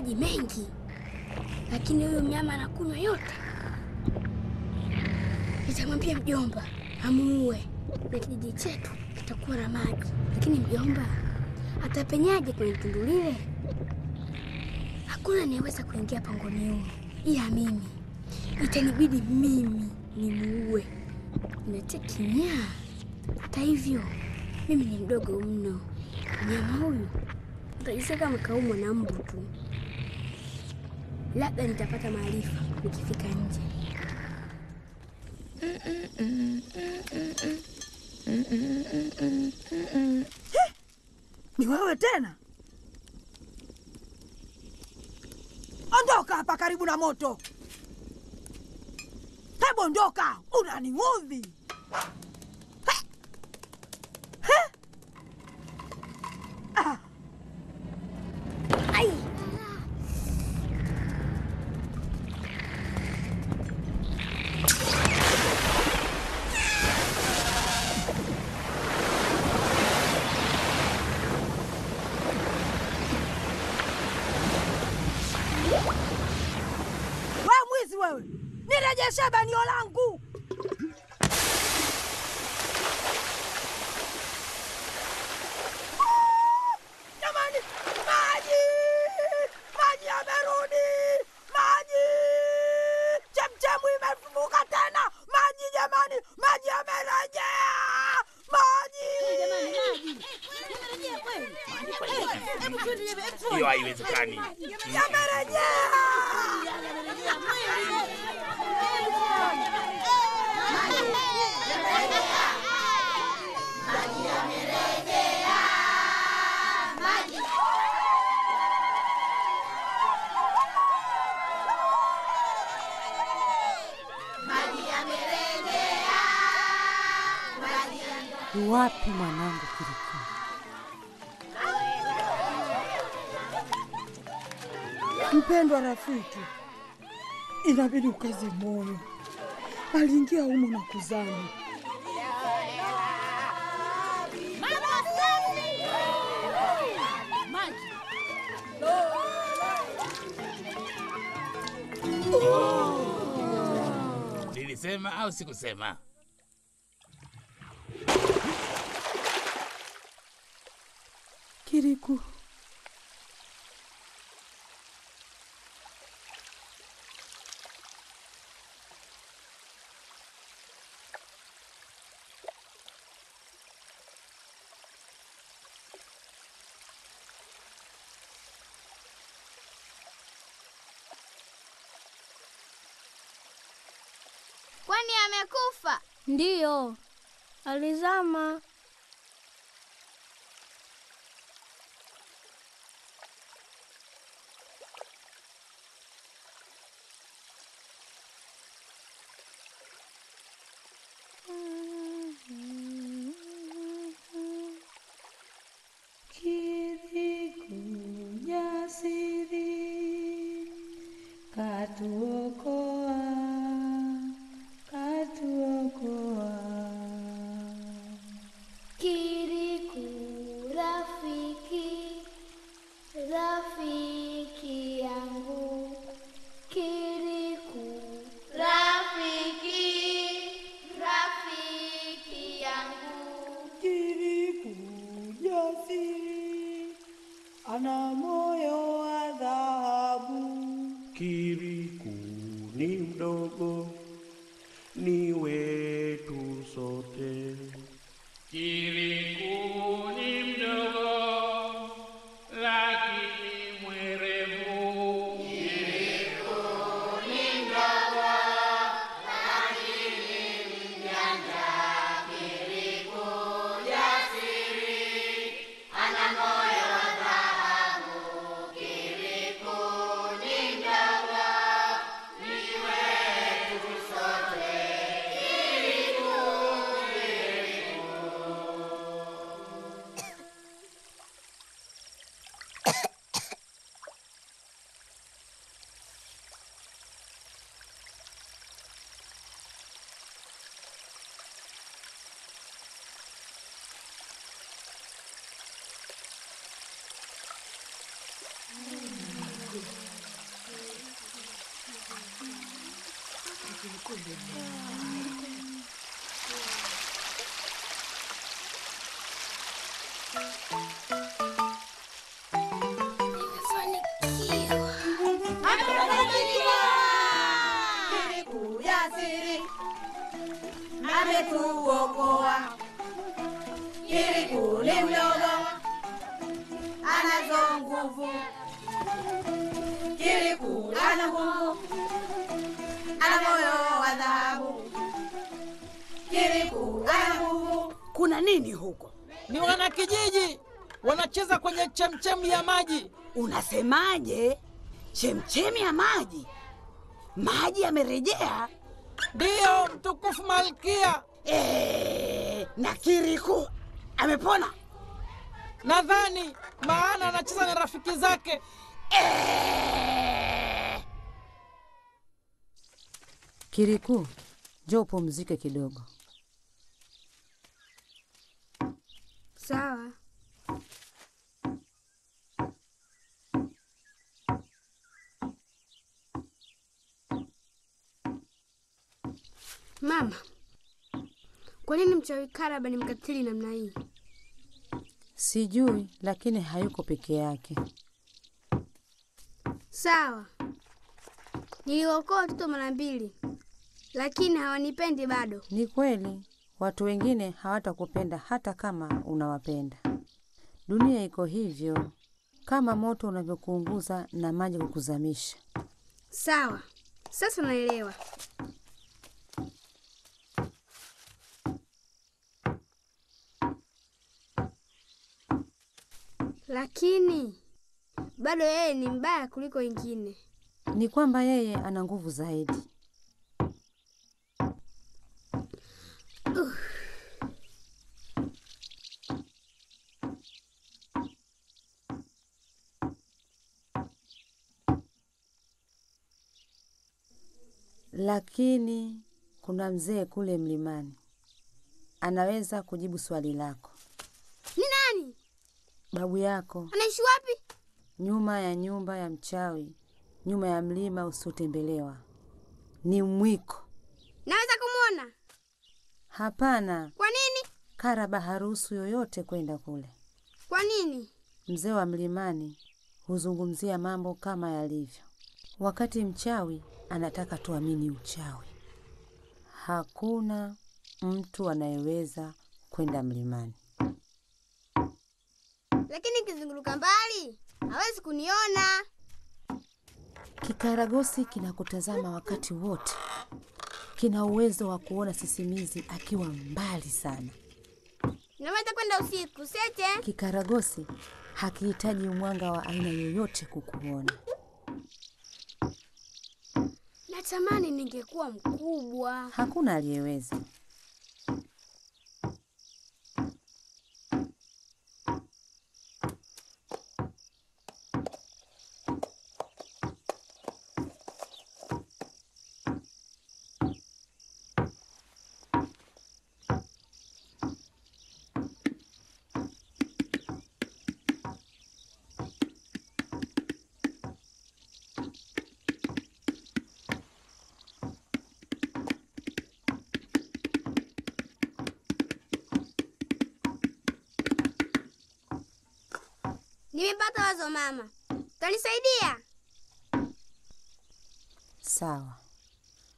maji mengi, lakini huyo mnyama anakunywa yote. Nitamwambia mjomba amuue na kijiji chetu kitakuwa na maji. Lakini mjomba atapenyaje kwenye tundu lile? Hakuna anayeweza kuingia pangoni humo ila mimi. Itanibidi mimi nimuue. Nimetia kinyaa. Hata hivyo mimi ni mdogo mno. Mnyama huyu atajisikia kama kaumwa na mbu tu. Labda nitapata maarifa nikifika nje. Ni wewe tena? Ondoka hapa karibu na moto. Hebu ondoka, unaniudhi. Wewe, nirejeshe banio langu. Jamani, maji! Maji yamerudi! Maji! Chemchemu imefufuka tena! Maji jamani, maji yamerejea! Maji! Jamani, maji! Yamerejea kweli? Hebu twende, hiyo haiwezekani. Yamerejea! Wapi mwanangu Kiriku? Mpendwa rafiki, inabidi ukaze moyo. Aliingia humo na kuzama. Nilisema au sikusema? Kiriku, kwani amekufa? Ndiyo, alizama. ana moyo wa dhahabu. Kiriku ni mdogo, ni wetu sote. Kiriku ni mdogo, lakini mwerevu. Kiriku ni mdogo, lakini mjanja. Kiriku jasiri, ana moyo wa dhahabu. Kiriku ni mdogo, ni wetu sote. Kiriku, Kiriku. Kiriku ya siri ametuokoa. Kiriku ni mdogo, anazo nguvu. Kiriku ana nguvu, ana moyo wa dhahabu. Kiriku ana nguvu. Kuna nini huko? Ni wanakijiji wanacheza kwenye chemchemi ya maji. Unasemaje? Chemchemi ya maji? Maji yamerejea? Ndiyo, mtukufu Malkia. Na Kiriku amepona? Nadhani maana anacheza na rafiki zake. Kiriku, njoo pumzike kidogo. Sawa. Mama, kwa nini mchawi Karaba ni mkatili namna hii? Sijui, lakini hayuko peke yake. Sawa. Niliokoa watoto mara 2, lakini hawanipendi bado. Ni kweli, watu wengine hawatakupenda hata kama unawapenda. Dunia iko hivyo, kama moto unavyokuunguza na maji kukuzamisha. Sawa. Sasa naelewa. Lakini bado yeye ni mbaya kuliko wengine. Ni kwamba yeye ana nguvu zaidi. Lakini kuna mzee kule mlimani. Anaweza kujibu swali lako. Ni nani? Babu yako. Anaishi wapi? Nyuma ya nyumba ya mchawi, nyuma ya mlima usiotembelewa. Ni mwiko. Naweza kumuona? Hapana. Kwa nini? Karaba haruhusu yoyote kwenda kule. Kwa nini? Mzee wa mlimani huzungumzia mambo kama yalivyo. Wakati mchawi anataka tuamini uchawi. Hakuna mtu anayeweza kwenda mlimani. Lakini kizunguruka mbali, hawezi kuniona. Kikaragosi kinakutazama wakati wote. Kina uwezo wa kuona sisimizi akiwa mbali sana. Naweza kwenda usiku, sete? Kikaragosi hakihitaji mwanga wa aina yoyote kukuona. Natamani ningekuwa mkubwa. Hakuna aliyeweza. Nimepata wazo mama. Utanisaidia? Sawa.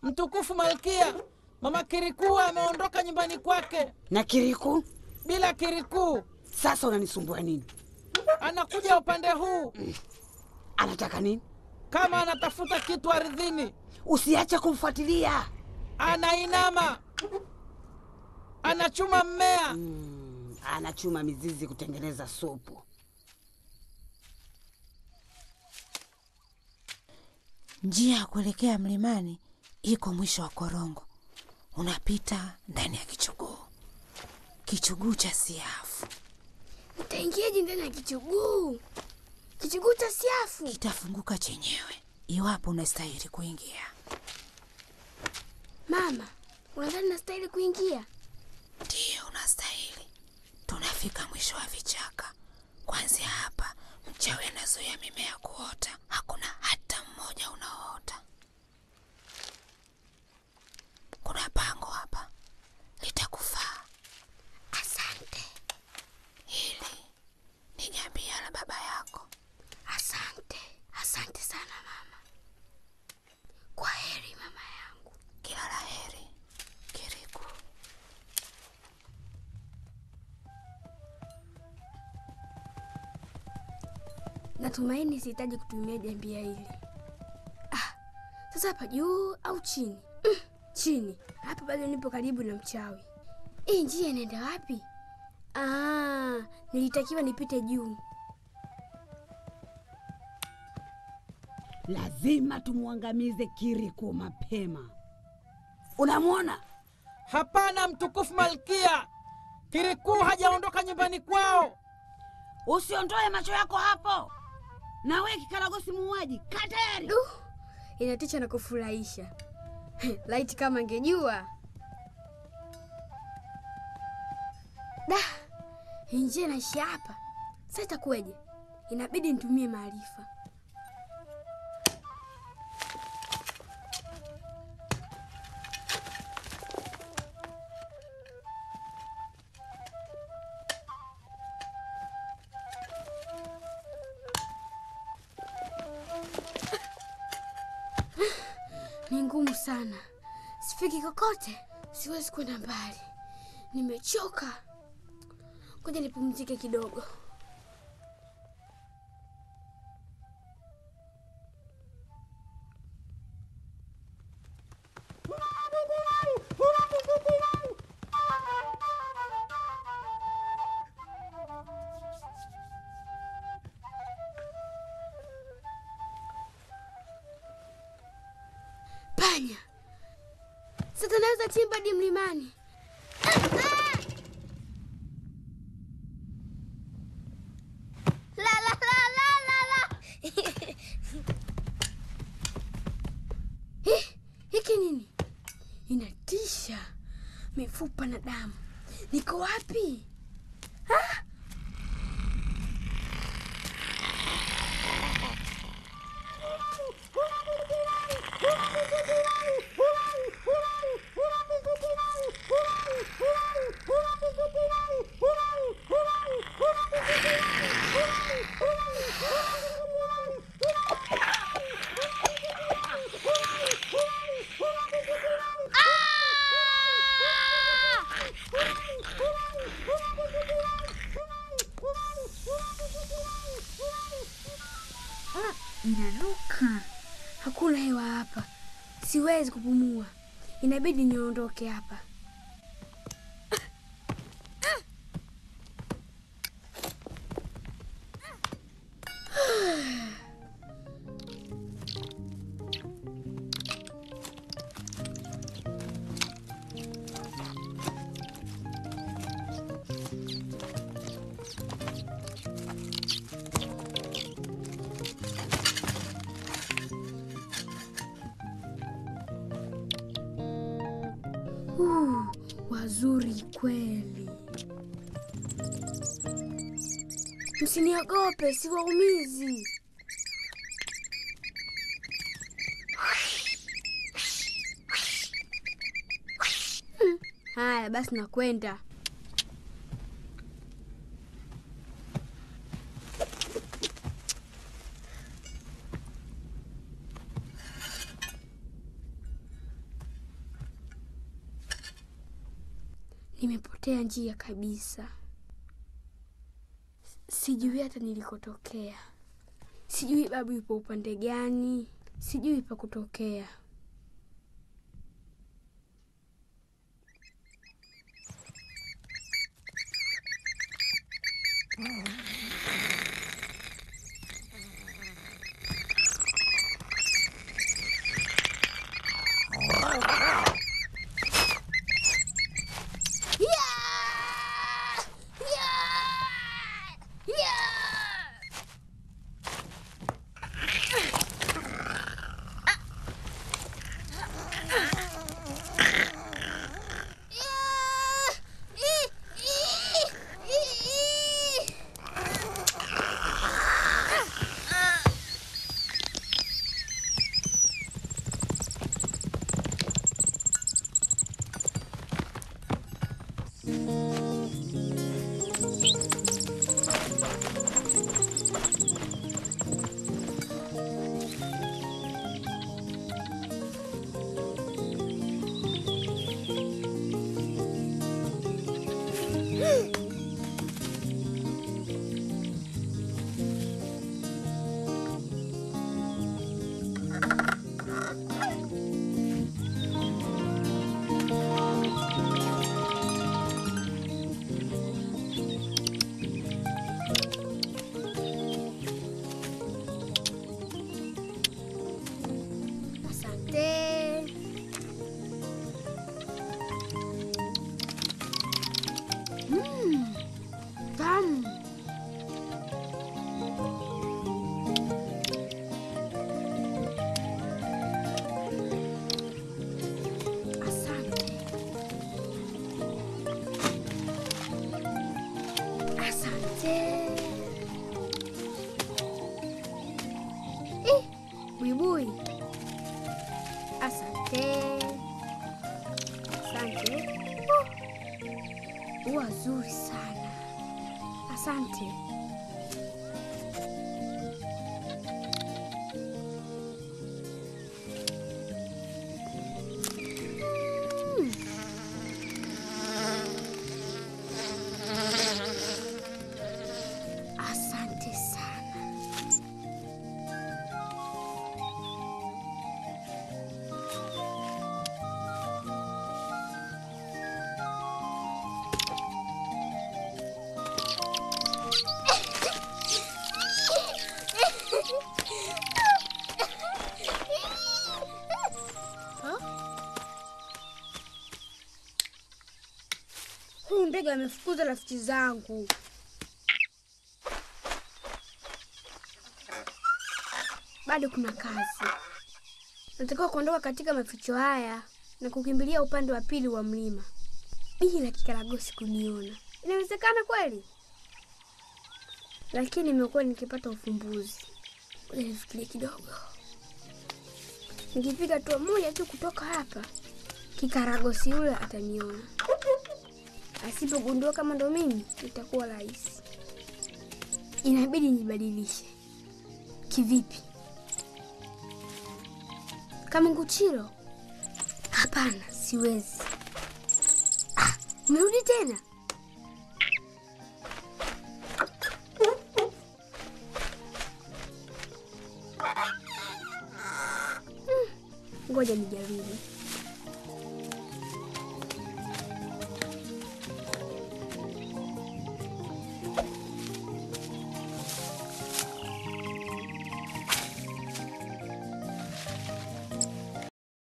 Mtukufu Malkia, Mama Kiriku ameondoka nyumbani kwake. Na Kiriku? Bila Kiriku. Sasa unanisumbua nini? Anakuja upande huu. Anataka nini? Kama anatafuta kitu ardhini. Usiache kumfuatilia. Anainama. Anachuma mmea. Anachuma mizizi kutengeneza supu. Njia ya kuelekea mlimani iko mwisho wa korongo. Unapita ndani ya kichuguu. Kichuguu cha siafu. Utaingiaje ndani ya kichuguu? Kichuguu cha siafu Kitafunguka chenyewe iwapo unastahili kuingia. Mama, unadhani nastahili kuingia? Ndiyo, unastahili. Tunafika mwisho wa vichaka. Kuanzia hapa, mchawi anazuia mimea kuota. Hakuna hata mmoja unaoota. Natumaini sihitaji kutumia jambia hili. Sasa hapa juu au chini? Chini. Hapa bado nipo karibu na mchawi. Hii njia inaenda wapi? Nilitakiwa nipite juu. Lazima tumuangamize Kiriku mapema. Unamwona? Hapana, mtukufu Malkia. Kiriku hajaondoka nyumbani kwao. Usiondoe macho yako hapo. Na wewe kikaragosi muuaji, kaa tayari. Inatisha na kufurahisha. Laiti kama angejua. Njia inaishia hapa. Sasa itakuwaje? Inabidi nitumie maarifa. Ni ngumu sana. Sifiki kokote. Siwezi kwenda mbali. Nimechoka. Ngoja nipumzike kidogo. Panya. Sasa naweza chimba hadi mlimani. Hiki nini? Inatisha. Mifupa na damu. Niko wapi? Inanuka. Hakuna hewa hapa. Siwezi kupumua. Inabidi niondoke hapa. Wazuri kweli. Msiniogope, siwaumizi. Haya basi nakwenda. Nimepotea njia kabisa. Sijui hata nilikotokea. Sijui babu yupo upande gani. Sijui pa kutokea. Ua zuri sana. Asante. Asante sana. Huyu ndege amefukuza rafiki zangu. Bado kuna kazi. Natakiwa kuondoka katika maficho haya na kukimbilia upande wa pili wa mlima bila kikaragosi kuniona. Inawezekana kweli? Lakini nimekuwa nikipata ufumbuzi. Nifikirie kidogo. Nikipiga hatua moja tu kutoka hapa, kikaragosi yule ataniona. Asipogundua kama ndo mimi, itakuwa rahisi. Inabidi nibadilishe. Kivipi? Kama nguchiro? Hapana, siwezi. Umerudi tena? Ngoja nijaribu.